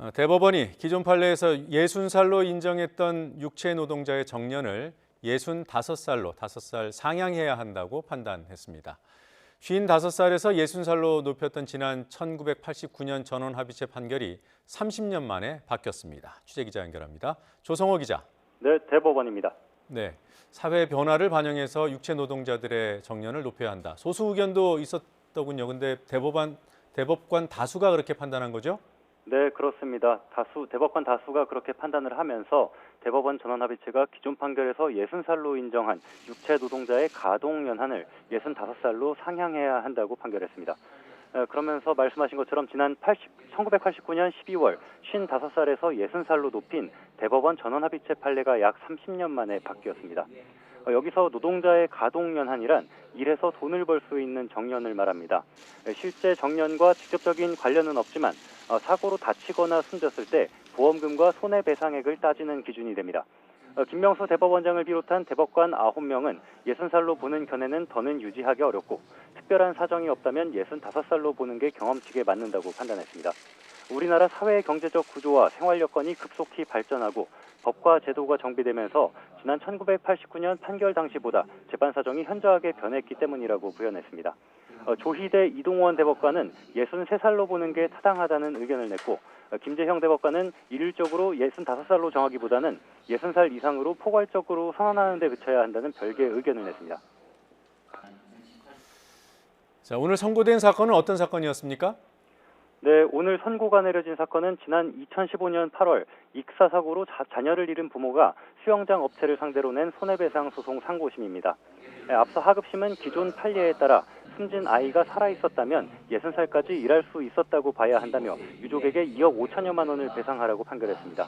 대법원이 기존 판례에서 60살로 인정했던 육체 노동자의 정년을 65살로 5살 상향해야 한다고 판단했습니다. 55살에서 60살로 높였던 지난 1989년 전원합의체 판결이 30년 만에 바뀌었습니다. 취재기자 연결합니다. 조성호 기자. 네, 대법원입니다. 네, 사회 변화를 반영해서 육체 노동자들의 정년을 높여야 한다. 소수 의견도 있었더군요. 근데 대법관 다수가 그렇게 판단한 거죠? 네, 그렇습니다. 대법관 다수가 그렇게 판단을 하면서 대법원 전원합의체가 기존 판결에서 60살로 인정한 육체 노동자의 가동 연한을 65살로 상향해야 한다고 판결했습니다. 그러면서 말씀하신 것처럼 지난 1989년 12월 55살에서 60살로 높인 대법원 전원합의체 판례가 약 30년 만에 바뀌었습니다. 여기서 노동자의 가동연한이란 일해서 돈을 벌 수 있는 정년을 말합니다. 실제 정년과 직접적인 관련은 없지만 사고로 다치거나 숨졌을 때 보험금과 손해배상액을 따지는 기준이 됩니다. 김명수 대법원장을 비롯한 대법관 9명은 60살로 보는 견해는 더는 유지하기 어렵고 특별한 사정이 없다면 65살로 보는 게 경험칙에 맞는다고 판단했습니다. 우리나라 사회 경제적 구조와 생활 여건이 급속히 발전하고 법과 제도가 정비되면서 지난 1989년 판결 당시보다 재판 사정이 현저하게 변했기 때문이라고 부연했습니다. 조희대 이동원 대법관은 63살로 보는 게 타당하다는 의견을 냈고 김재형 대법관은 일률적으로 65살로 정하기보다는 60살 이상으로 포괄적으로 선언하는 데 그쳐야 한다는 별개의 의견을 냈습니다. 자, 오늘 선고된 사건은 어떤 사건이었습니까? 네, 오늘 선고가 내려진 사건은 지난 2015년 8월 익사 사고로 자녀를 잃은 부모가 수영장 업체를 상대로 낸 손해배상 소송 상고심입니다. 앞서 하급심은 기존 판례에 따라 숨진 아이가 살아있었다면 60살까지 일할 수 있었다고 봐야 한다며 유족에게 2억 5천여만 원을 배상하라고 판결했습니다.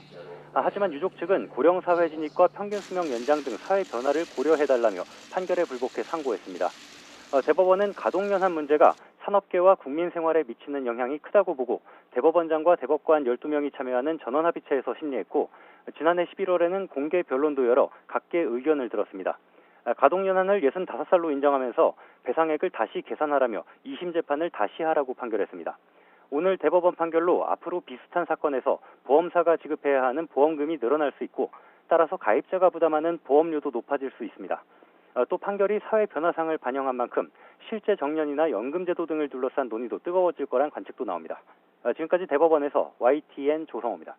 하지만 유족 측은 고령사회 진입과 평균 수명 연장 등 사회 변화를 고려해달라며 판결에 불복해 상고했습니다. 대법원은 가동연한 문제가 산업계와 국민 생활에 미치는 영향이 크다고 보고 대법원장과 대법관 12명이 참여하는 전원합의체에서 심리했고 지난해 11월에는 공개 변론도 열어 각계의 의견을 들었습니다. 가동연한을 65살로 인정하면서 배상액을 다시 계산하라며 2심 재판을 다시 하라고 판결했습니다. 오늘 대법원 판결로 앞으로 비슷한 사건에서 보험사가 지급해야 하는 보험금이 늘어날 수 있고 따라서 가입자가 부담하는 보험료도 높아질 수 있습니다. 또 판결이 사회 변화상을 반영한 만큼 실제 정년이나 연금제도 등을 둘러싼 논의도 뜨거워질 거란 관측도 나옵니다. 지금까지 대법원에서 YTN 조성호입니다.